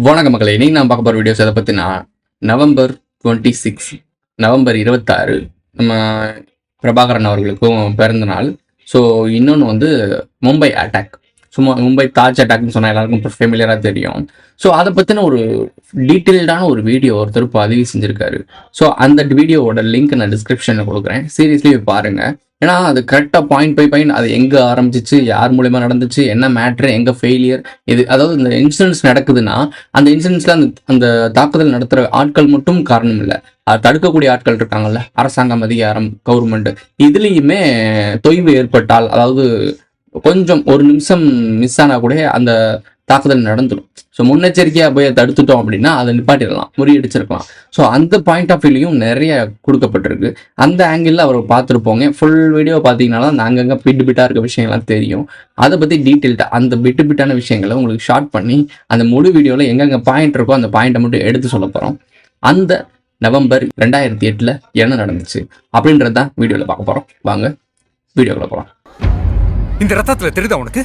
வணக்க மக்களே, இன்னைக்கு நான் பார்க்க போகிற வீடியோஸ் எதை பற்றினா நவம்பர் 26 நவம்பர் 26 நம்ம பிரபாகரன் அவர்களுக்கும் பிறந்த நாள். ஸோ இன்னொன்று வந்து மும்பை அட்டாக், சும்மா மும்பை தாஜ் அட்டாக்னு சொன்னால் எல்லாருக்கும் ஃபெமிலியராக தெரியும். ஸோ அதை பற்றின ஒரு டீட்டெயில்டான ஒரு வீடியோ ஒருத்தர் பதிவு செஞ்சுருக்காரு. ஸோ அந்த வீடியோவோட லிங்க் நான் டிஸ்கிரிப்ஷனில் கொடுக்குறேன், சீரியஸ்லி பாருங்கள். ஏன்னா அது கரெக்டாக பாயிண்ட் பை பாயிண்ட் அது எங்கே ஆரம்பிச்சிச்சு, யார் மூலயமா நடந்துச்சு, என்ன மேட்ரு, எங்கே ஃபெயிலியர், இது அதாவது இந்த இன்சிடென்ட்ஸ் நடக்குதுன்னா அந்த இன்சிடென்ட்ஸில் அந்த தாக்குதல் நடத்துகிற ஆட்கள் மட்டும் காரணம் இல்லை, அது தடுக்கக்கூடிய ஆட்கள் இருக்காங்கல்ல, அரசாங்கம், அதிகாரம், கவர்மெண்ட், இதுலேயுமே தொய்வு ஏற்பட்டால், அதாவது கொஞ்சம் ஒரு நிமிஷம் மிஸ் ஆனால் கூட அந்த தாக்குதல் நடந்துடும். ஸோ முன்னெச்சரிக்கையாக போய் தடுத்துட்டோம் அப்படின்னா அதை நிப்பாட்டிடலாம், முறியடிச்சிருக்கலாம். ஸோ அந்த பாயிண்ட் ஆஃப் வியூலையும் நிறைய கொடுக்கப்பட்டிருக்கு. அந்த ஆங்கிளில் அவர் பார்த்துருப்போங்க. ஃபுல் வீடியோ பார்த்தீங்கன்னா தான் அங்கங்கே பிட்டாக இருக்க விஷயங்கள்லாம் தெரியும். அதை பற்றி டீட்டெயில்டாக அந்த பிட்டான விஷயங்களை உங்களுக்கு ஷார்ட் பண்ணி அந்த முழு வீடியோவில் எங்கெங்கே பாயிண்ட் இருக்கோ அந்த பாயிண்ட்டை மட்டும் எடுத்து சொல்ல போகிறோம். அந்த நவம்பர் 2008 என்ன நடந்துச்சு அப்படின்றது தான் வீடியோவில் பார்க்க போகிறோம். வாங்க வீடியோக்குள்ள போகலாம். இந்த ரத்தத்துல தெரியுதா உனக்கு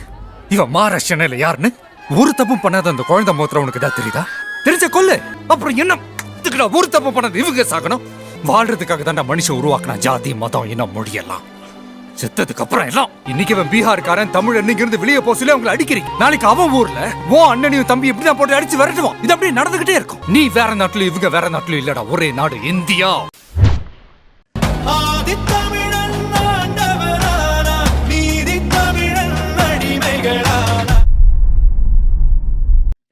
இவன் மகாராஷ்டிரன் இல்ல யாருன்னு? ஒரு தப்பு பண்ணாத அந்த குழந்தை மோத்திரம் உனக்கு தான் தெரியுதா? தெரிஞ்ச கொல்லு. அப்புறம் என்ன ஒரு தப்பு பண்ணாத இவங்க சாகணும்? வாழ்றதுக்காக தான் மனுஷன் உருவாக்கினா ஜாதி, மதம், இனம், மொழியெல்லாம். செத்ததுக்கு அப்புறம் எல்லாம் இன்னைக்கு அவன் பீகார்காரன், தமிழ் இருந்து வெளியே போக சொல்லி அவங்களை அடிக்கிறீங்க. நாளைக்கு அவன் ஊர்ல ஓ அண்ணனையும் தம்பி இப்படிதான் போட்டு அடிச்சு விரட்டுவான். இது அப்படியே நடந்துகிட்டே இருக்கும். நீ வேற நாட்டுல இவங்க வேற நாட்டுல இல்லடா, ஒரே நாடு இந்தியா.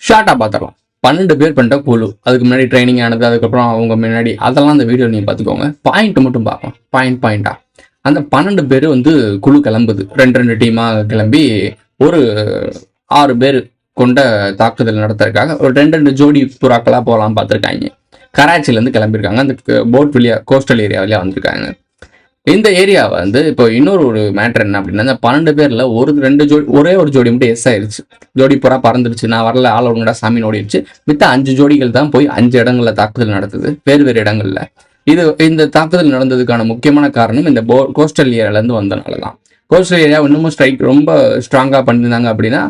ஷார்ட்டாக பார்த்துடலாம். 12 பேர் பண்ணிட்ட குழு, அதுக்கு முன்னாடி ட்ரைனிங் ஆனது, அதுக்கப்புறம் அவங்க முன்னாடி, அதெல்லாம் அந்த வீடியோ நீங்கள் பார்த்துக்கோங்க. பாயிண்ட் மட்டும் பார்க்கலாம், பாயிண்டாக. அந்த 12 பேர் வந்து குழு கிளம்புது, 2 டீமாக கிளம்பி ஒரு 6 பேர் கொண்ட தாக்குதல் நடத்துறதுக்காக ஒரு 2 ஜோடி புறாக்களாக போகலாம் பார்த்துருக்காங்க. கராச்சிலேருந்து கிளம்பியிருக்காங்க. அந்த போட் வழியா கோஸ்டல் ஏரியா வழியாக வந்திருக்காங்க. இந்த ஏரியாவை வந்து இப்போ இன்னொரு மேட்டர் என்ன அப்படின்னா, அந்த 12 பேரில் ஒரே ஒரு ஜோடி மட்டும் எஸ் ஆயிடுச்சு. ஜோடி புறா பறந்துருச்சு, நான் வரல, ஆள் ஒழுங்கடா சாமி ஓடிடுச்சு. மித்த 5 ஜோடிகள் தான் போய் 5 இடங்களில் தாக்குதல் நடத்துது, வேறு இடங்களில். இந்த தாக்குதல் நடந்ததுக்கான முக்கியமான காரணம் இந்த கோஸ்டல் ஏரியாலேருந்து வந்தனால தான். கோஸ்டல் ஏரியா இன்னமும் ரொம்ப ஸ்ட்ராங்காக பண்ணியிருந்தாங்க அப்படின்னா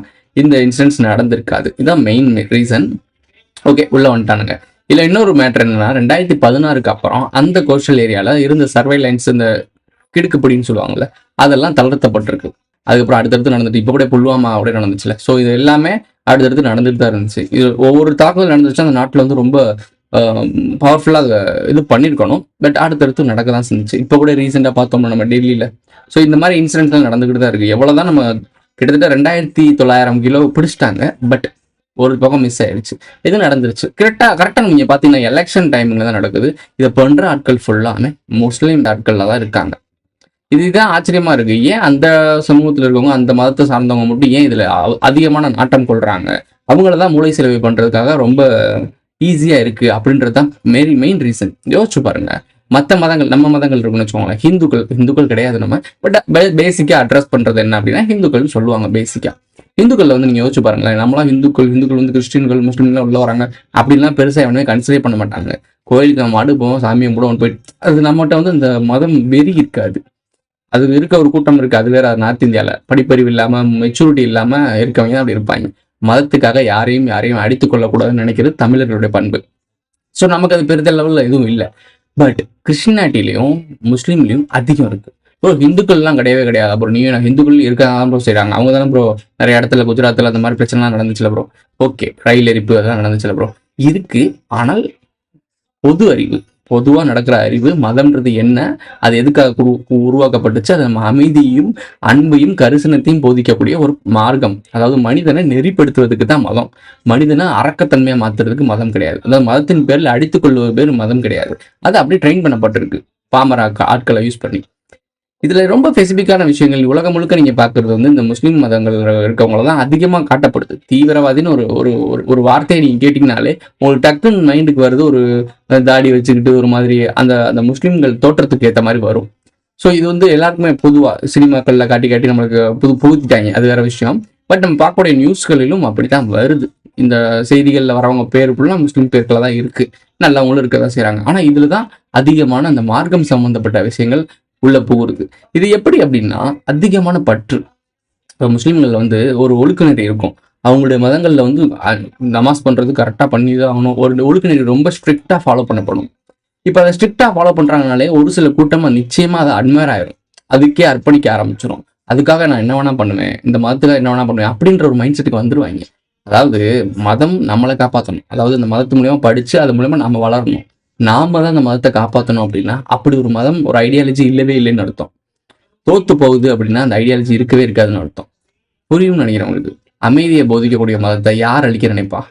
இந்த இன்சிடென்ட்ஸ் நடந்திருக்காது. இதுதான் மெயின் ரீசன். ஓகே, உள்ளே வந்துட்டானுங்க. இல்லை இன்னொரு மேட்டர் என்னன்னா, 2016 அப்புறம் அந்த கோஸ்டல் ஏரியாவில் இருந்த சர்வைலன்ஸ், இந்த கிடுக்குப்பிடின்னு சொல்லுவாங்கள்ல, அதெல்லாம் தளர்த்தப்பட்டிருக்கு. அதுக்கப்புறம் அடுத்தடுத்து நடந்துட்டு இப்போ கூட புல்வாமா அப்படியே நடந்துச்சுல. ஸோ இது எல்லாமே அடுத்தடுத்து நடந்துட்டு தான் இருந்துச்சு. இது ஒவ்வொரு தாக்குதல் நடந்துச்சு அந்த நாட்டில் வந்து ரொம்ப பவர்ஃபுல்லாக இது பண்ணியிருக்கணும். பட் அடுத்தடுத்து நடக்க தான் செஞ்சிச்சு. இப்போ கூட ரீசெண்டாக பார்த்தோம்னா நம்ம டெல்லியில். ஸோ இந்த மாதிரி இன்சிடென்ட்ஸ்லாம் நடந்துக்கிட்டு தான் இருக்குது. எவ்வளோ தான் நம்ம கிட்டத்தட்ட 2900 கிலோ பிடிச்சிட்டாங்க, பட் ஒரு பக்கம் மிஸ் ஆயிடுச்சு. இது நடந்துருச்சு. கரெக்டாக நீங்கள் பார்த்தீங்கன்னா எலெக்ஷன் டைமிங்கில் தான் நடக்குது. இதை பண்ணுற ஆட்கள் ஃபுல்லாமே முஸ்லீம் ஆட்களில் தான் இருக்காங்க. இதுதான் ஆச்சரியமாக இருக்குது. ஏன் அந்த சமூகத்தில் இருக்கவங்க, அந்த மதத்தை சார்ந்தவங்க மட்டும் ஏன் இதில் அதிகமான நாட்டம் கொள்கிறாங்க? அவங்கள தான் மூளை செலவு பண்ணுறதுக்காக ரொம்ப ஈஸியாக இருக்குது அப்படின்றது தான் மெயின் ரீசன். யோசிச்சு பாருங்கள். மற்ற மதங்கள், நம்ம மதங்கள் இருக்குன்னு வச்சுக்கோங்களேன். ஹிந்துக்கள் கிடையாது நம்ம, பட் பேசிக்காக அட்ரஸ் பண்ணுறது என்ன அப்படின்னா ஹிந்துக்கள்னு சொல்லுவாங்க. பேசிக்காக இந்துக்களில் வந்து நீங்கள் யோசிச்சு பாருங்களேன். நம்மளாம் இந்துக்கள் வந்து கிறிஸ்டின்கள், முஸ்லீம்லாம் உள்ள வராங்க அப்படின்லாம் பெருசாக எவனுமே கன்சிடர் பண்ண மாட்டாங்க. கோயிலுக்கு நம்ம மாடு போவோம், சாமியை கூட போயிட்டு, அது நம்மகிட்ட வந்து இந்த மதம் வெறி இருக்காது. அது இருக்க ஒரு கூட்டம் இருக்குது, அது வேற. நார்த் இந்தியாவில் படிப்பறிவு இல்லாமல், மெச்சூரிட்டி இல்லாமல் இருக்கவங்க தான் அப்படி இருப்பாங்க. மதத்துக்காக யாரையும் அடித்து கொள்ளக்கூடாதுன்னு நினைக்கிறது தமிழர்களுடைய பண்பு. ஸோ நமக்கு அது பெரிய லெவலில் எதுவும் இல்லை. பட் கிறிஸ்டினாட்டிலையும் முஸ்லீம்லையும் அதிகம் இருக்குது. ப்ரோ ஹிந்துக்கள்லாம் கிடையவே கிடையாது. அப்புறம் நீங்கள் ஹிந்துக்கள் இருக்காங்க ப்ரோ, செய்கிறாங்க. அவங்க தானே ப்ரோ நிறைய இடத்துல குஜராத்தில் அந்த மாதிரி பிரச்சனைலாம் நடந்துச்சுல ப்ரோ. ஓகே, ரயில் எரிப்பு அதெல்லாம் நடந்துச்சுல ப்ரோ. இருக்குது. ஆனால் பொது அறிவு, பொதுவாக நடக்கிற அறிவு, மதம்ன்றது என்ன, அது எதுக்காக உருவாக்கப்பட்டுச்சு, அது நம்ம அமைதியையும் அன்பையும் கரிசனத்தையும் போதிக்கக்கூடிய ஒரு மார்க்கம். அதாவது மனிதனை நெறிப்படுத்துவதுக்கு தான் மதம். மனிதனை அரக்கத்தன்மையாக மாற்றுறதுக்கு மதம் கிடையாது. அதாவது மதத்தின் பேரில் அடித்துக் கொள்வது பேர் மதம் கிடையாது. அது அப்படியே ட்ரெயின் பண்ணப்பட்டிருக்கு பாமர ஆட்களை யூஸ் பண்ணி. இதில் ரொம்ப ஸ்பெசிஃபிக்கான விஷயங்கள் உலகம் முழுக்க நீங்கள் பார்க்குறது வந்து இந்த முஸ்லீம் மதங்கள் இருக்கவங்கள தான் அதிகமாக காட்டப்படுது. தீவிரவாதின்னு ஒரு வார்த்தையை நீங்கள் கேட்டிங்கனாலே உங்களுக்கு டக்குன்னு மைண்டுக்கு வருது, ஒரு தாடி வச்சுக்கிட்டு ஒரு மாதிரி அந்த முஸ்லீம்கள் தோற்றத்துக்கு ஏற்ற மாதிரி வரும். ஸோ இது வந்து எல்லாருக்குமே பொதுவாக சினிமாக்களில் காட்டி நம்மளுக்கு புகுத்திட்டாங்க, அது வேற விஷயம். பட் நம்ம பார்க்கக்கூடிய நியூஸ்களிலும் அப்படி தான் வருது. இந்த செய்திகளில் வரவங்க பேர் ஃபுல்லாக முஸ்லீம் பேர்களில் தான் இருக்குது, நல்லவங்களும் இருக்க தான் செய்கிறாங்க. ஆனால் இதில் தான் அதிகமான அந்த மார்க்கம் சம்மந்தப்பட்ட விஷயங்கள் உள்ள போகிறது. இது எப்படி அப்படின்னா அதிகமான பற்று. இப்போ முஸ்லீம்கள் வந்து ஒரு ஒழுக்க நெறி இருக்கும். அவங்களுடைய மதங்களில் வந்து நமாஸ் பண்ணுறது கரெக்டாக பண்ணி தான் ஆகணும். ஒரு ஒழுக்க நெறி ரொம்ப ஸ்ட்ரிக்டாக ஃபாலோ பண்ணப்படும். இப்போ அதை ஸ்ட்ரிக்டாக ஃபாலோ பண்ணுறாங்கனாலே ஒரு சில கூட்டமாக நிச்சயமாக அதை அட்மையர் ஆயிரும், அதுக்கே அர்ப்பணிக்க ஆரம்பிச்சிடும். அதுக்காக நான் என்ன வேணா பண்ணுவேன், இந்த மதத்தில் என்ன வேணா பண்ணுவேன் அப்படின்ற ஒரு மைண்ட் செட்டுக்கு வந்துருவாங்க. அதாவது மதம் நம்மளை காப்பாற்றணும், அதாவது இந்த மதத்து மூலியமா படித்து அது மூலயமா நம்ம வளரணும், நாம தான் அந்த மதத்தை காப்பாற்றணும். அப்படின்னா அப்படி ஒரு மதம், ஒரு ஐடியாலஜி இல்லவே இல்லைன்னு அர்த்தம். தோத்து போகுது அப்படின்னா அந்த ஐடியாலஜி இருக்கவே இருக்காதுன்னு அர்த்தம். புரியும்னு நினைக்கிறேன் உங்களுக்கு. அமைதியை போதிக்கக்கூடிய மதத்தை யார் அழிக்க நினைப்பா?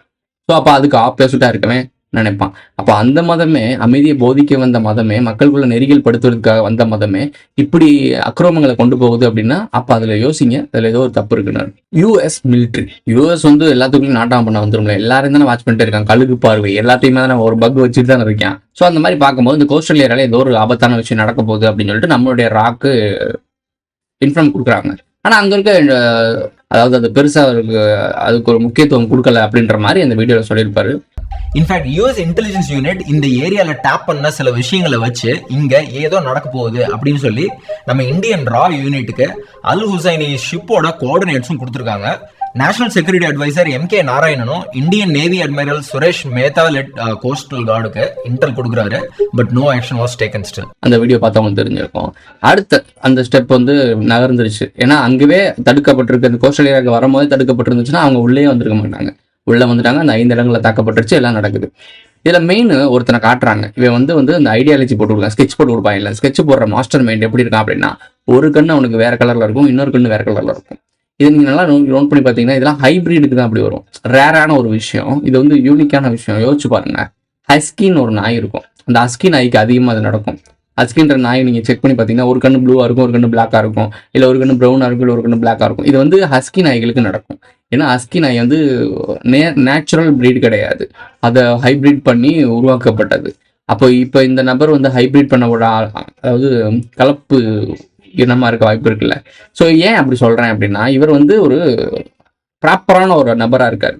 ஸோ அப்போ அதுக்கு ஆப்போசிட்டாக இருக்கவே நினைப்பான். அப்போ அந்த மதமே, அமைதியை போதிக்க வந்த மதமே, மக்களுக்குள்ள நெறிகள் படுத்துறதுக்காக வந்த மதமே இப்படி அக்கிரமங்களை கொண்டு போகுது அப்படின்னா அப்போ அதில் யோசிங்க, அதில் ஏதோ ஒரு தப்பு இருக்குன்னு. யூஎஸ் மிலிட்ரி, யூஎஸ் வந்து எல்லாத்துக்கும் நாட்டாம பண்ண வந்துரும்ல, எல்லாரும் தானே வாட்ச் பண்ணிட்டு இருக்காங்க, கழுகு பார்வை எல்லாத்தையுமே தானே ஒரு பக் வச்சுட்டு தானே இருக்கேன். ஸோ அந்த மாதிரி பார்க்கும்போது இந்த கோஸ்டல் ஏரியால ஏதோ ஒரு ஆபத்தான விஷயம் நடக்க போகுது அப்படின்னு சொல்லிட்டு நம்மளுடைய ராக்கு இன்ஃபார்ம் கொடுக்குறாங்க. ஆனால் அங்கே இருக்க அதாவது அது பெருசாக அதுக்கு ஒரு முக்கியத்துவம் கொடுக்கல அப்படின்ற மாதிரி அந்த வீடியோவில் சொல்லியிருப்பாரு. இன்ஃபேக்ட் யூஎஸ் இன்டெலிஜென்ஸ் யூனிட் இந்த ஏரியால டேப் பண்ண சில விஷயங்களை வச்சு இங்க ஏதோ நடக்க போகுது அப்படின்னு சொல்லி நம்ம இந்தியன் ரா யூனிட்டுக்கு அல் ஹுசைனி ஷிப்போட கோஆர்டினேட்ஸும் கொடுத்துருக்காங்க. National security adviser M K. நாராயணனும் Indian navy admiral Suresh Mehta led coastal கார்டுக்கு இன்டெல் கொடுக்குறாரு. But no action was taken still. அந்த வீடியோ பார்த்தவங்க தெரிஞ்சிருக்கும். அடுத்த அந்த ஸ்டெப் வந்து நகர்ந்துருச்சு. ஏன்னா அங்கவே தடுக்கப்பட்டிருக்கு, அந்த கோஸ்டல் ஏரியாவுக்கு வரும்போது தடுக்கப்பட்டிருந்துச்சுன்னா அவங்க உள்ளே வந்திருக்க மாட்டாங்க. உள்ளே வந்துட்டாங்க, அந்த 5 இடங்களில் தாக்கப்பட்டுருச்சு, எல்லாம் நடக்குது. இதில் மெயின் ஒருத்தனை காட்டுறாங்க. இவன் வந்து அந்த ஐடியாலஜி போட்டு கொடுக்கலாம், ஸ்கெட்ச் போட்டு கொடுப்பாங்க. இல்லை ஸ்கெட்ச் போடுற மாஸ்டர் மைண்ட் எப்படி இருக்கான் அப்படின்னா, ஒரு கண்ணு அவனுக்கு வேற கலரில் இருக்கும், இன்னொரு கண்ணு வேற கலரில் இருக்கும். இது நீங்கள் நல்லா நோட் பண்ணி பார்த்தீங்கன்னா இதெல்லாம் ஹைப்ரிடுக்கு தான் அப்படி வரும். ரேரான ஒரு விஷயம், இது வந்து யூனிக்கான விஷயம். யோசிச்சு பாருங்க, ஹஸ்கின்னு ஒரு நாய் இருக்கும், அந்த ஹஸ்கி நாய்க்கு அதிகமாக அது நடக்கும். ஹஸ்கின்ற நாய் நீங்கள் செக் பண்ணி பார்த்தீங்கன்னா ஒரு கண்ணு ப்ளூவாக இருக்கும், ஒரு கண்ணு பிளாக்காக இருக்கும், இல்லை ஒரு கண்ணு ப்ரௌனாக இருக்கும், இல்லை ஒரு கண்ணு பிளாக்காக இருக்கும். இது வந்து ஹஸ்கி நாய்களுக்கு நடக்கும். ஏன்னா ஹஸ்கி நாய் வந்து நேச்சுரல் ப்ரீட் கிடையாது, அதை ஹைப்ரிட் பண்ணி உருவாக்கப்பட்டது. அப்போ இப்போ இந்த நபர் வந்து ஹைப்ரிட் பண்ண ஒரு அதாவது கலப்பு இனமாக இருக்க வாய்ப்பு இருக்குல்ல. ஸோ ஏன் அப்படி சொல்கிறேன் அப்படின்னா, இவர் வந்து ஒரு ப்ராப்பரான ஒரு நபராக இருக்கார்.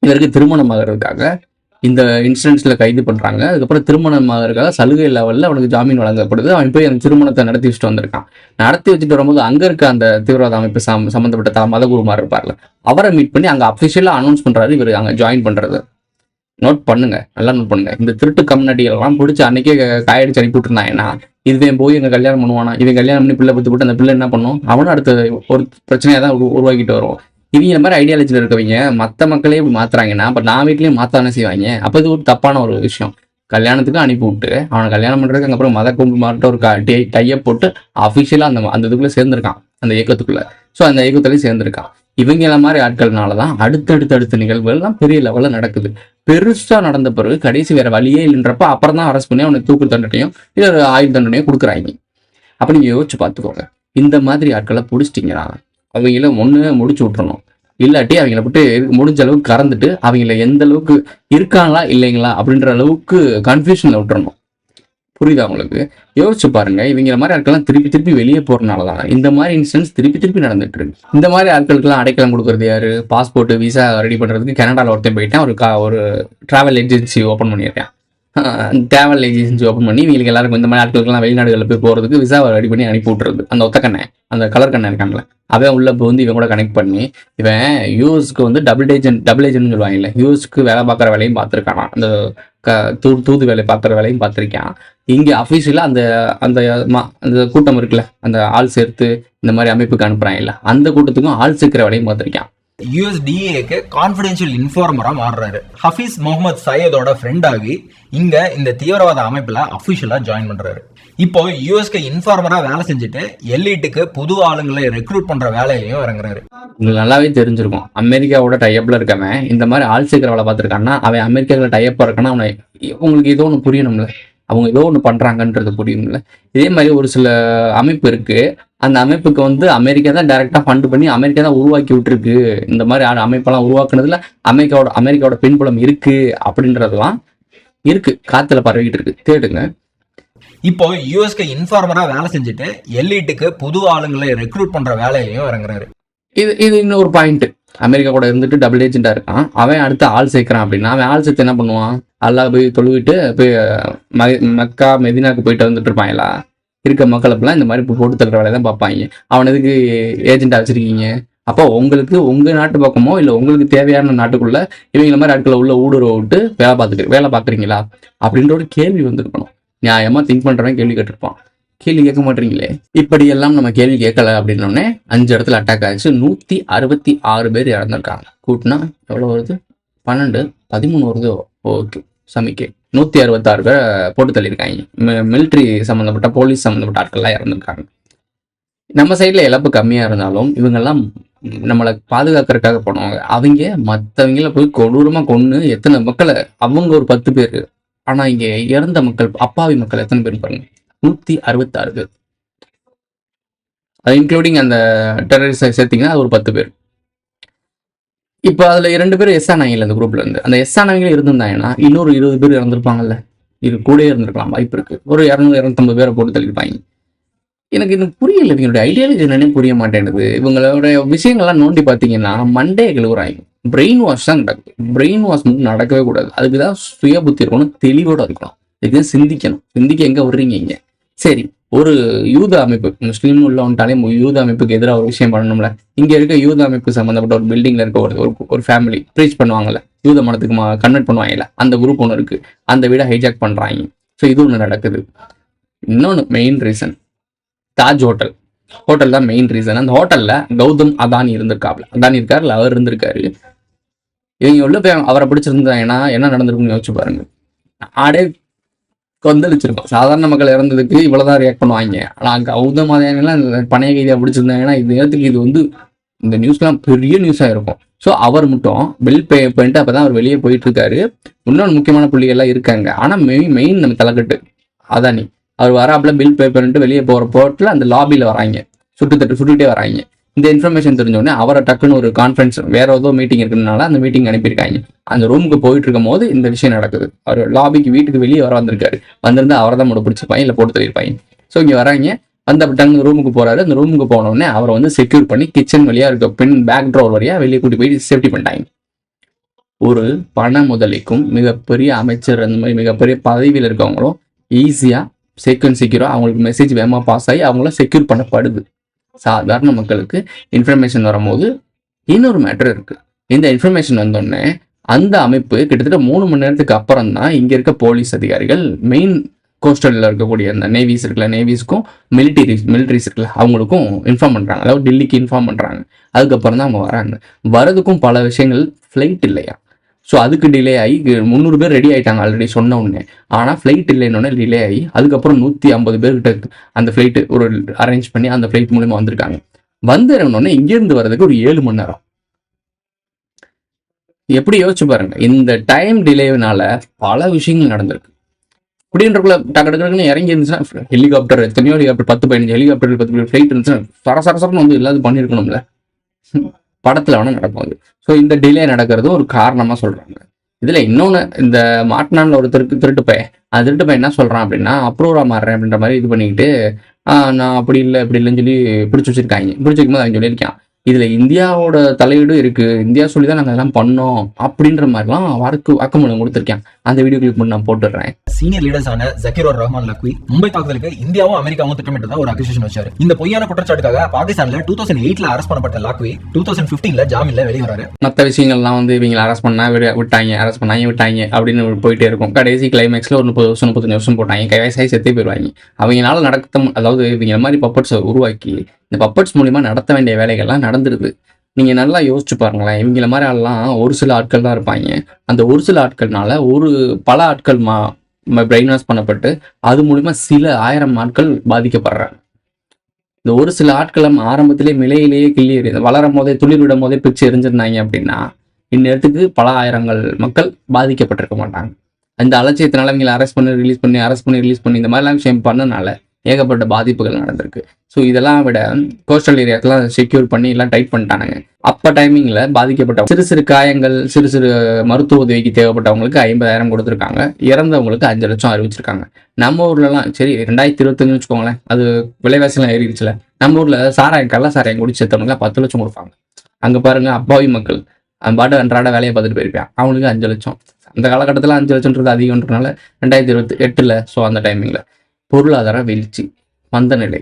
இவருக்கு திருமணம் ஆகிறதுக்காக இந்த இன்சிடென்ட்ஸில் கைது பண்ணுறாங்க. அதுக்கப்புறம் திருமணம் ஆகிறதுக்காக சலுகை லெவலில் அவனுக்கு ஜாமீன் வழங்கப்படுது. அவன் போய் அந்த திருமணத்தை நடத்தி வச்சுட்டு வந்திருக்கான். நடத்தி வச்சுட்டு வரும்போது அங்கே இருக்க அந்த தீவிரவாத அமைப்பு சம்மந்தப்பட்ட மதகுருமார் இருப்பார்ல, அவரை மீட் பண்ணி அங்கே அஃபிஷியலாக அனௌன்ஸ் பண்ணுறாரு இவர் அங்கே ஜாயின் பண்ணுறது. நோட் பண்ணுங்க, நல்லா நோட் பண்ணுங்க. இந்த திருட்டு கம்யூனிட்டியெல்லாம் பிடிச்சி அன்னைக்கே காயடிச்சு அனுப்பி விட்டுருந்தாங்கன்னா இதுவே போய் எங்க கல்யாணம் பண்ணுவானா, இவன் கல்யாணம் பண்ணி பிள்ளை பத்து போட்டு அந்த பிள்ளை என்ன பண்ணும், அவனும் அடுத்த ஒரு பிரச்சனையாக தான் உருவாக்கிட்டு வரும். இவங்க மாதிரி ஐடியாலஜியில் இருக்கவங்க மற்ற மக்களே இப்படி மாத்துறாங்கன்னா அப்போ நான் வீட்லேயும் மாத்தானே செய்வாங்க. அப்போ இது ஒரு தப்பான ஒரு விஷயம். கல்யாணத்துக்கு அனுப்பி விட்டு அவனை கல்யாணம் பண்ணுறதுக்கு அப்புறம் மத கும்பமார்ட்ட ஒரு டையப் போட்டு அஃபிஷியலாக அந்த இதுக்குள்ளே சேர்ந்துருக்கான், அந்த இயக்கத்துக்குள்ளே. ஸோ அந்த இயக்கத்துலேயும் சேர்ந்துருக்கான். இவங்கள மாதிரி ஆட்கள்னால தான் அடுத்தடுத்த நிகழ்வுகள்லாம் பெரிய லெவலில் நடக்குது. பெருசாக நடந்த பிறகு கடைசி வேற வழியே இல்லைன்றப்ப அப்புறம் தான் அரெஸ்ட் பண்ணி அவனுக்கு தூக்கு தண்டனையும் இல்லை ஒரு ஆயுள் தண்டனையும் கொடுக்குறாங்க. அப்போ நீங்கள் யோசிச்சு பார்த்துக்கோங்க, இந்த மாதிரி ஆட்களை பிடிச்சிட்டிங்கன்னா அவங்கள ஒன்று முடிச்சு விட்டுறணும், இல்லாட்டி அவங்கள விட்டு முடிஞ்ச அளவுக்கு கறந்துட்டு அவங்கள எந்த அளவுக்கு இருக்காங்களா இல்லைங்களா அப்படின்ற அளவுக்கு கன்ஃபியூஷனில் விட்டுறணும். புரியுதா உங்களுக்கு? யோசிச்சு பாருங்க, இவங்க மாதிரி ஆட்கள்லாம் திருப்பி வெளியே போறதுனால தான் இந்த மாதிரி இன்சிடென்ட்ஸ் திருப்பி நடந்துட்டு இருக்கு. இந்த மாதிரி ஆட்களுக்குலாம் அடைக்கலம் கொடுக்குறது யாரு? பாஸ்போர்ட் விசா ரெடி பண்றதுக்கு கனடாவில் ஒருத்தன் போயிட்டேன், ஒரு டிராவல் ஏஜென்சி ஓப்பன் பண்ணியிருக்கேன். டிராவல் ஏஜென்சி ஓப்பன் பண்ணி இவங்களுக்கு எல்லாருக்கும் இந்த மாதிரி ஆட்களுக்குலாம் வெளிநாடுகளில் போய் போகிறதுக்கு விசாவை ரெடி பண்ணி அனுப்பி விட்டுறது. அந்த ஒத்த கண்ணை, அந்த கலர் கண்ணை இருக்காங்களே, அவன் உள்ள இப்போ வந்து இவன் கூட கனெக்ட் பண்ணி இவன் யூஎஸ்க்கு வந்து டபுள் ஏஜென்ட்னு சொல்லுவாங்க இல்லை, யூஎஸ்க்கு வேலை பார்க்குற வேலையும் பார்த்துருக்கானா, அந்த தூது வேலை பார்க்குற வேலையும் பார்த்துருக்கான். இங்கே அஃபீஷியலாக அந்த கூட்டம் இருக்குல்ல, அந்த ஆள் சேர்த்து இந்த மாதிரி அமைப்புக்கு அனுப்புறாங்கல்ல, அந்த கூட்டத்துக்கும் ஆள் சேர்க்கிற வேலையும் பார்த்துருக்கான். யுஎஸ்டிஏக்கு கான்ஃபிடென்ஷியல் இன்ஃபார்மரா மாறுறாரு. ஹஃபீஸ் முகமது சையதோட ஃப்ரெண்ட் ஆகி இங்க இந்த தீவிரவாத அமைப்புல அஃபிஷியலா ஜாயின் பண்றாரு. இப்போ யூஎஸ்க்கு இன்ஃபார்மரா வேலை செஞ்சுட்டு எல்லிட்டுக்கு புது ஆளுங்களை ரெக்ரூட் பண்ற வேலையையும் இறங்குறாரு. உங்களுக்கு நல்லாவே தெரிஞ்சிருக்கும், அமெரிக்காவோட டைப்ல இருக்கவன் இந்த மாதிரி ஆள் சேர்க்கிற வேலை பார்த்துருக்கான்னா அவன் அமெரிக்காவில் டைப் இருக்கான்னா அவனை உங்களுக்கு ஏதோ ஒன்று புரியணும்ல, அவங்க ஏதோ ஒன்று பண்றாங்கன்றது புரியும்ல. இதே மாதிரி ஒரு சில அமைப்பு இருக்கு, அந்த அமைப்புக்கு வந்து அமெரிக்கா தான் டைரக்டா ஃபண்ட் பண்ணி அமெரிக்கா தான் உருவாக்கி விட்டுருக்கு. இந்த மாதிரி அமைப்பெல்லாம் உருவாக்குனதுல அமெரிக்காவோட பின்புலம் இருக்கு அப்படின்றதெல்லாம் இருக்கு, காத்துல பரவிக்கிட்டு இருக்கு, தேடுங்க. இப்போ யூஎஸ்க்கு இன்ஃபார்மரா வேலை செஞ்சுட்டு எல்லிட்டுக்கு புது ஆளுங்களை ரெக்ரூட் பண்ற வேலையையும் இறங்குறாரு. இது இன்னொரு பாயிண்ட். அமெரிக்கா கூட இருந்துட்டு டபுள் ஏஜென்டா இருக்கான், அவன் அடுத்து ஆள் சேர்க்கிறான் அப்படின்னா அவன் ஆள் சேர்த்து என்ன பண்ணுவான், அல்லாஹ் போய் தொழுவிட்டு போய் மக்கா மெதினாக்கு போயிட்டு வந்துட்டு இருப்பாங்களா, இருக்க மக்களுக்கெல்லாம் இந்த மாதிரி போட்டு தள்ளுற வேலையை தான் பார்ப்பாங்க. அவன் எதுக்கு ஏஜென்டா வச்சிருக்கீங்க, அப்போ உங்களுக்கு உங்கள் நாட்டு பக்கமோ இல்லை உங்களுக்கு தேவையான நாட்டுக்குள்ள இவங்கள மாதிரி ஆட்களை உள்ள ஊடுருவ விட்டு வேலை பார்க்குறீங்களா அப்படின்ற ஒரு கேள்வி வந்துருக்கணும். நியாயமாக திங்க் பண்ணுறவன் கேள்வி கேட்டிருப்பான். கேள்வி கேட்க மாட்டீங்களே. இப்படியெல்லாம் நம்ம கேள்வி கேட்கல அப்படின்னோடனே 5 இடத்துல அட்டாக் ஆயிடுச்சு. 166 பேர் இறந்துருக்காங்க. கூட்டினா எவ்வளோ வருது? 12, 13 வருது. ஓகே, சமிக்கை 166 பேரை போட்டு தள்ளியிருக்காங்க. மிலிட்ரி சம்மந்தப்பட்ட போலீஸ் சம்மந்தப்பட்ட ஆட்கள்லாம் இறந்துருக்காங்க. நம்ம சைடில் இழப்பு கம்மியாக இருந்தாலும் இவங்கெல்லாம் நம்மளை பாதுகாக்கிறதுக்காக போனவங்க. அவங்க மற்றவங்கள போய் கொடூரமாக கொன்று எத்தனை மக்களை, அவங்க ஒரு 10 பேர். ஆனால் இங்கே இறந்த மக்கள், அப்பாவி மக்கள் எத்தனை பேர் பாருங்க, 166 பேர். அது இன்க்ளூடிங் அந்த டெரரிஸ்ட் சேர்த்திங்கன்னா அது ஒரு 10 பேர். இப்போ அதில் 2 பேர் எஸ் ஆனாங்கல்ல அந்த குரூப்ல இருந்து. அந்த எஸ் ஆனவங்களே இருந்திருந்தாங்கன்னா இன்னொரு 20 பேர் இறந்துருப்பாங்கல்ல. இது கூட இருந்திருக்கலாம், வாய்ப்பு இருக்கு. ஒரு 200-250 பேரை போட்டு தள்ளிருப்பாங்க. எனக்கு இன்னும் புரியல, இவங்களுடைய ஐடியாலஜி என்னன்னே புரிய மாட்டேங்குது. இவங்களோட விஷயங்கள்லாம் நோண்டி பார்த்தீங்கன்னா மண்டே கழுவுறாங்க. பிரெயின் வாஷ் தான் நடக்குது. பிரெயின் வாஷ் மட்டும் நடக்கவே கூடாது. அதுக்கு தான் சுய புத்தி இருக்கணும், தெளிவோட இருக்கணும். இதுக்கு சிந்திக்கணும். சிந்திக்க எங்கே விடுறீங்க இங்கே? சரி, ஒரு யூத அமைப்பு, முஸ்லீம் உள்ள வந்துட்டாலே யூத அமைப்புக்கு எதிராக ஒரு விஷயம் பண்ணணும்ல. இங்கே இருக்க யூத அமைப்பு சம்மந்தப்பட்ட ஒரு பில்டிங்கில் இருக்க ஒரு ஃபேமிலி ப்ரீச் பண்ணுவாங்கல்ல, யூத மதத்துக்கு கன்வெர்ட் பண்ணுவாங்கல்ல, அந்த குரூப் ஒன்று இருக்குது. அந்த வீடை ஹைஜாக் பண்ணுறாங்க. ஸோ இது ஒன்று நடக்குது. இன்னொன்று மெயின் ரீசன், தாஜ் ஹோட்டல் தான் மெயின் ரீசன். அந்த ஹோட்டலில் கௌதம் அதானி இருந்திருக்காப்ல. அதானி இருக்காருல்ல, அவர் இருந்திருக்காரு. இவங்க உள்ள போய் அவரை பிடிச்சிருந்தாங்கன்னா என்ன நடந்திருக்குன்னு யோசிச்சு பாருங்க. ஆடே கொந்தளிச்சிருக்கும். சாதாரண மக்கள் இறந்ததுக்கு இவ்வளோதான் ரியாக்ட் பண்ணுவாங்க. ஆனால் கௌதம் அதானிலாம் பணைய கைதியாக பிடிச்சிருந்தாங்கன்னா இந்த நேரத்துக்கு இது வந்து இந்த நியூஸ்லாம் பெரிய நியூஸாக இருக்கும். ஸோ அவர் மட்டும் பில் பே பண்ணிட்டு அப்போ தான் அவர் வெளியே போயிட்டு இருக்காரு. இன்னொன்று முக்கியமான புள்ளிகள்லாம் இருக்காங்க. ஆனால் மெயின் நம்ம தலைக்கட்டு அதானி அவர் வராப்புல பில் பே பண்ணிட்டு வெளியே போகிற போட்டில் அந்த லாபியில் வராங்க, சுட்டுட்டே வராங்க. இந்த இன்ஃபர்மேஷன் தெரிஞ்சோடனே அவரை டக்குன்னு ஒரு கான்ஃபரன்ஸ், வேற ஏதோ மீட்டிங் இருக்குனால அந்த மீட்டிங் அனுப்பியிருக்காங்க. அந்த ரூமுக்கு போயிட்டு இருக்கும் போது இந்த விஷயம் நடக்குது. அவர் லாபிக்கு வீட்டுக்கு வெளியே வர வந்திருக்காரு. வந்திருந்தா அவரை தான் முட பிடிச்சிருப்பாங்க, இல்லை போட்டு தள்ளியிருப்பாங்க. ஸோ இங்கே வராங்க, வந்து அப்படி டங்கு ரூமுக்கு போறாரு. அந்த ரூமுக்கு போனோடனே அவரை வந்து செக்யூர் பண்ணி கிச்சன் வழியா இருக்க பேக் ட்ரோர் வழியா வெளியே கூட்டி போய் சேஃப்டி பண்ணிட்டாங்க. ஒரு பண முதலிக்கும் மிகப்பெரிய அமைச்சர், அந்த மாதிரி மிகப்பெரிய பதவியில் இருக்கவங்களும் ஈஸியாக செக்யூராக அவங்களுக்கு மெசேஜ் வேகமாக பாஸ் ஆகி அவங்கள செக்யூர் பண்ணப்படுது. சாதாரண மக்களுக்கு இன்ஃபர்மேஷன் வரும்போது இன்னொரு மேட்டர் இருக்கு. இந்த இன்ஃபர்மேஷன் வந்தோடனே அந்த அமைப்பு கிட்டத்தட்ட 3 மணி நேரத்துக்கு அப்புறம் தான் இங்கே இருக்க போலீஸ் அதிகாரிகள், மெயின் கோஸ்டலில் இருக்கக்கூடிய அந்த நேவிஸ் இருக்குல்ல, நேவிஸ்க்கும் மிலிட்ரிஸ் இருக்குல்ல, அவங்களுக்கும் இன்ஃபார்ம் பண்ணுறாங்க. அதாவது டெல்லிக்கு இன்ஃபார்ம் பண்ணுறாங்க. அதுக்கப்புறம் தான் அவங்க வராங்க. வரதுக்கும் பல விஷயங்கள் ஃப்ளைட் இல்லையா. ஸோ அதுக்கு டிலே ஆகி 300 பேர் ரெடி ஆகிட்டாங்க ஆல்ரெடி சொன்ன உடனே. ஆனால் ஃப்ளைட் இல்லைன்னொன்னே டிலே ஆகி அதுக்கப்புறம் 150 பேர்கிட்ட அந்த ஃப்ளைட்டு ஒரு அரேஞ்ச் பண்ணி அந்த ஃப்ளைட் மூலிமா வந்திருக்காங்க. வந்து இறங்கினோடனே இங்கேருந்து வர்றதுக்கு ஒரு 7 மணி நேரம். எப்படி யோசிச்சு பாருங்க. இந்த டைம் டிலேனால பல விஷயங்கள் நடந்திருக்கு. அப்படின்றக்குள்ள டக்குன்னு இறங்கி இருந்துச்சுன்னா ஹெலிகாப்டர், எத்தனையோ ஹெலிகாப்டர், 10-15 ஹெலிகாப்டர், 10 ஃப்ளைட் இருந்துச்சுன்னா சரசரன்னு வந்து எல்லாத்தையும் பண்ணியிருக்கணும்ல. படத்தில் வேணால் நடக்கும் அது. ஸோ இந்த டிலே நடக்கிறது ஒரு காரணமாக சொல்கிறாங்க. இதில் இன்னொன்று, இந்த மாட்டினான்ல ஒரு திருட்டு பையன், அந்த திருட்டு பையன் என்ன சொல்கிறான் அப்படின்னா, அப்ரூவராக மாறுறேன் அப்படின்ற மாதிரி இது பண்ணிக்கிட்டு நான் அப்படி இல்லைன்னு சொல்லி பிடிச்சி வச்சிருக்காங்க. பிடிச்சி வைக்கும்போது அவன் சொல்லியிருக்கான், இதில் இந்தியாவோட தலையீடு இருக்குது, இந்தியா சொல்லி தான் நாங்கள் எல்லாம் பண்ணோம் அப்படின்ற மாதிரிலாம் வாக்குமூலம் கொடுத்துருக்கேன். அந்த வீடியோ கிளிப் பண்ணி நான் போட்டுடுறேன். சீனியர் லீடர்ஸான ஜக்கீர் ரஹ்மான் லக்வி மும்பை தாக்குதலுக்கு இந்தியாவும் அமெரிக்காவும் திட்டமிட்டதா ஒரு அக்யூசேஷன் வச்சாரு. இந்த பொய்யான குற்றச்சாட்டுக்காக பாகிஸ்தான்ல 2008ல அரெஸ்ட் பண்ணப்பட்ட லக்வி 2015ல ஜாமீன்ல வெளியே வராரு. மற்ற விஷயங்கள்லாம் வந்து இவங்களை அரெஸ்ட் விட்டாங்க அப்படின்னு போயிட்டே இருக்கும். கடைசி கிளைமேக்ஸ்ல ஒரு 30-35 வருஷம் போட்டாங்க. கைவயசாகி செத்தே போயிடுவாங்க. அவங்களால அதாவது இவங்க மாதிரி பப்பட்ஸை உருவாக்கி இந்த பப்பட்ஸ் மூலியமா நடத்த வேண்டிய வேலைகள்லாம் நடந்துருது. நீங்கள் நல்லா யோசிச்சு பாருங்களேன். இவங்கள மாதிரி ஆள்லாம் ஒரு சில ஆட்கள் தான் இருப்பாங்க. அந்த ஒரு சில ஆட்கள்னால பல ஆட்கள் பிரெயின் வாஷ் பண்ணப்பட்டு அது மூலிமா சில 1000 ஆட்கள் பாதிக்கப்படுறாங்க. இந்த ஒரு சில ஆட்களை ஆரம்பத்திலே மிலையிலேயே கிள்ளி வளரும் போதே துளிர் விடும் போதே பிச்சு எரிஞ்சிருந்தாங்க அப்படின்னா இந்நேரத்துக்கு பல 1000 மக்கள் பாதிக்கப்பட்டிருக்க மாட்டாங்க. அந்த அலட்சியத்தினால இவங்களை அரெஸ்ட் பண்ணி ரிலீஸ் பண்ணி இந்த மாதிரிலாம் விஷயம் பண்ணனால ஏகப்பட்ட பாதிப்புகள் நடந்திருக்கு. ஸோ இதெல்லாம் விட கோஸ்டல் ஏரியாக்கெல்லாம் செக்யூர் பண்ணி எல்லாம் டைட் பண்ணிட்டானுங்க. அப்போ டைமிங்கில் பாதிக்கப்பட்ட சிறு காயங்கள், சிறு மருத்துவ உதவிக்கு தேவைப்பட்டவங்களுக்கு 50,000 கொடுத்துருக்காங்க. இறந்தவங்களுக்கு 5 லட்சம் அறிவிச்சிருக்காங்க. நம்ம ஊர்லலாம் சரி 2025 வச்சுக்கோங்களேன், அது விலைவாசிலாம் ஏறிடுச்சுல. நம்ம ஊரில் கள்ள சாராயம் குடிச்சு செத்தவங்களுக்கு 10 லட்சம் கொடுப்பாங்க. அங்கே பாருங்க, அப்பாவி மக்கள் அந்த பாட்டு அன்றாட வேலையை பார்த்துட்டு போயிருப்பான், அவனுக்கு 5 லட்சம். அந்த காலகட்டத்தில் 5 லட்சம்ன்றது அதிகம்ன்றனால 2028ல் ஸோ அந்த டைமிங்கில் பொருளாதார வீழ்ச்சி, மந்த நிலை.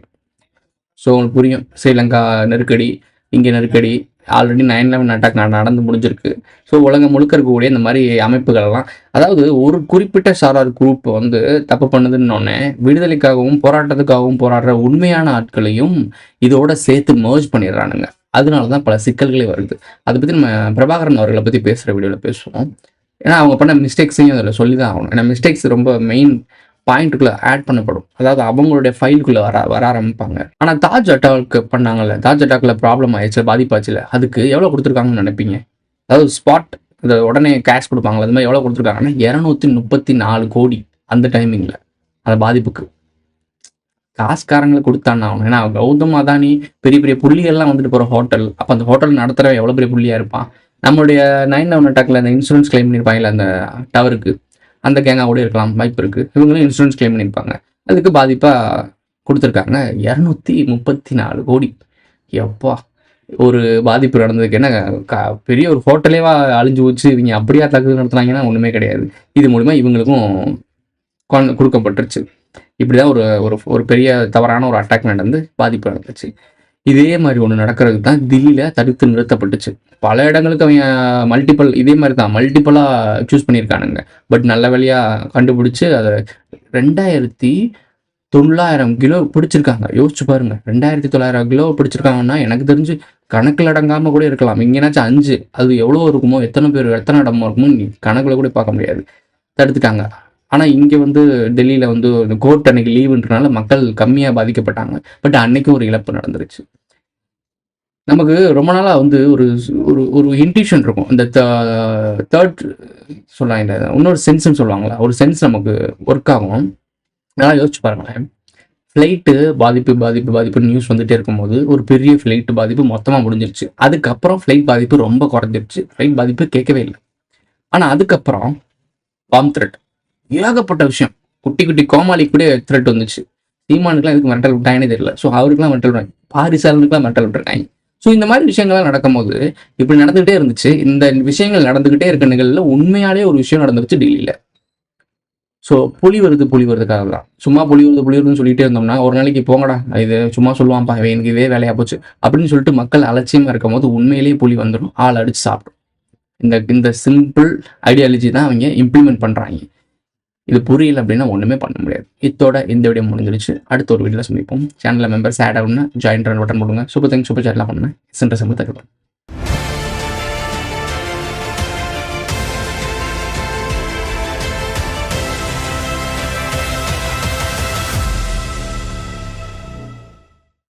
ஸோ உங்களுக்கு புரியும், ஸ்ரீலங்கா நெருக்கடி, இங்கே நெருக்கடி, ஆல்ரெடி 9/11 அட்டாக் நடந்து முடிஞ்சிருக்கு. ஸோ உலகம் முழுக்க இருக்கக்கூடிய இந்த மாதிரி அமைப்புகள்லாம், அதாவது ஒரு குறிப்பிட்ட சாரார் குரூப் வந்து தப்பு பண்ணுதுன்னொன்னே விடுதலைக்காகவும் போராட்டத்துக்காகவும் போராடுற உண்மையான ஆட்களையும் இதோட சேர்த்து மர்ஜ் பண்ணிடுறானுங்க. அதனால தான் பல சிக்கல்களே வருது. அதை பற்றி நம்ம பிரபாகரன் அவர்களை பற்றி பேசுகிற வீடியோவில் பேசுவோம். ஏன்னா அவங்க பண்ண மிஸ்டேக்ஸையும் அதில் சொல்லி தான் ஆகணும். ஏன்னா மிஸ்டேக்ஸ் ரொம்ப மெயின் பாயிண்ட்டுக்குள்ளே ஆட் பண்ணப்படும். அதாவது அவங்களுடைய ஃபைலுக்குள்ளே வர ஆரம்பிப்பாங்க. ஆனால் தாஜ் அட்டாக் பண்ணாங்கல்ல, தாஜ் அட்டாக்ல ப்ராப்ளம் ஆயிடுச்சு, பாதிப்பாச்சுல, அதுக்கு எவ்வளோ கொடுத்துருக்காங்கன்னு நினைப்பீங்க? அதாவது ஸ்பாட் இந்த உடனே கேஷ் கொடுப்பாங்களா, அது மாதிரி எவ்வளோ கொடுத்துருக்காங்கன்னா 234 கோடி அந்த டைமிங்கில் அந்த பாதிப்புக்கு. காசுக்காரங்களை கொடுத்தான்னு ஆகணும். ஏன்னா கௌதம் அதானி பெரிய பெரிய புள்ளிகள்லாம் வந்துட்டு போகிற ஹோட்டல், அப்போ அந்த ஹோட்டல் நடத்துகிறவன் எவ்வளோ பெரிய புள்ளியாக இருப்பான். நம்மளுடைய 9/11 அட்டாக்ல அந்த இன்சூரன்ஸ் கிளைம் பண்ணியிருப்பாங்கல்ல அந்த டவருக்கு, அந்த கேங்காக கூட இருக்கலாம், வாய்ப்பு இருக்குது. இவங்களும் இன்சூரன்ஸ் கிளைம் பண்ணியிருப்பாங்க, அதுக்கு பாதிப்பாக கொடுத்துருக்காங்க 234 கோடி. எப்பா, ஒரு பாதிப்பு நடந்ததுக்கு என்ன பெரிய ஒரு ஹோட்டலேவா அழிஞ்சு வச்சு இவங்க அப்படியா தாக்குதல் நடத்துனாங்கன்னா ஒன்றுமே கிடையாது. இது மூலிமா இவங்களுக்கும் கொடுக்கப்பட்டுருச்சு. இப்படிதான் ஒரு பெரிய தவறான ஒரு அட்டாக் நடந்து பாதிப்பு நடந்துச்சு. இதே மாதிரி ஒன்று நடக்கிறதுக்கு தான் தில்லியில் தடுத்து நிறுத்தப்பட்டுச்சு. பல இடங்களுக்கு அவங்க இதே மாதிரி தான் மல்டிப்புளாக சூஸ் பண்ணியிருக்கானுங்க. பட் நல்ல வேலையாக கண்டுபிடிச்சி அதை 2900 கிலோ பிடிச்சிருக்காங்க. யோசிச்சு பாருங்க, 2900 கிலோ பிடிச்சிருக்காங்கன்னா எனக்கு தெரிஞ்சு கணக்கில் அடங்காமல் கூட இருக்கலாம். இங்கேனாச்சும் 5, அது எவ்வளோ இருக்குமோ, எத்தனை இடமோ இருக்குமோ கணக்கில் கூட பார்க்க முடியாது. தடுத்துட்டாங்க. ஆனால் இங்கே வந்து டெல்லியில் வந்து கோர்ட் அன்னைக்கு லீவுன்றனால மக்கள் கம்மியாக பாதிக்கப்பட்டாங்க. பட் அன்னைக்கும் ஒரு இழப்பு நடந்துருச்சு. நமக்கு ரொம்ப நாளாக வந்து ஒரு இன்ட்யூஷன் இருக்கும். இந்த தேர்ட் சொல்லுவாங்க, இன்னொரு சென்ஸ்ன்னு சொல்லுவாங்களா, ஒரு சென்ஸ் நமக்கு ஒர்க் ஆகும். அதனால் யோசிச்சு பாருங்களேன், ஃப்ளைட்டு பாதிப்பு நியூஸ் வந்துகிட்டே இருக்கும்போது ஒரு பெரிய ஃப்ளைட்டு பாதிப்பு மொத்தமாக முடிஞ்சிருச்சு. அதுக்கப்புறம் ஃப்ளைட் பாதிப்பு ரொம்ப குறைஞ்சிருச்சு, ஃப்ளைட் பாதிப்பு கேட்கவே இல்லை. ஆனால் அதுக்கப்புறம் பாம் த்ரெட், ஏகப்பட்ட விஷயம், குட்டி குட்டி கோமாளி கூட த்ரெட் வந்துச்சு. சீமானுக்குலாம் இதுக்கு மென்டல் விட்டாங்கன்னே தெரியல. ஸோ அவருக்குலாம் மென்டல் விட்டாங்க, பாரிசாலனுக்குலாம் மென்டல் விட்டுருக்காங்க. ஸோ இந்த மாதிரி விஷயங்கள்லாம் நடக்கும்போது இப்படி நடந்துகிட்டே இருந்துச்சு. இந்த விஷயங்கள் நடந்துகிட்டே இருக்க நிகழ்ல உண்மையாலே ஒரு விஷயம் நடந்துருச்சு டெல்லியில். ஸோ புலி வருதுக்காக தான் சும்மா புலி வருதுன்னு சொல்லிட்டே இருந்தோம்னா ஒரு நாளைக்கு போங்கடா, இது சும்மா சொல்லுவான்ப்பா, எனக்கு இதே வேலையா போச்சு அப்படின்னு சொல்லிட்டு மக்கள் அலட்சியமாக இருக்கும் போது உண்மையிலேயே புலி வந்துடும், ஆள் அடிச்சு சாப்பிடும். இந்த சிம்பிள் ஐடியாலஜி தான் அவங்க இம்ப்ளிமெண்ட் பண்ணுறாங்க. இது புரியல அப்படின்னா ஒன்றுமே பண்ண முடியாது. இதோட இந்த வீடியோ முடிஞ்சிருச்சு. அடுத்த ஒரு வீடியோவில் சந்திப்போம். சேனலில் மெம்பர்ஸ் ஆட் ஆகணும்னா ஜாயின் பட்டன் போடுங்க. சூப்பர் சாட்லாம் பண்ணுங்க. சென்டர் தருவேன்.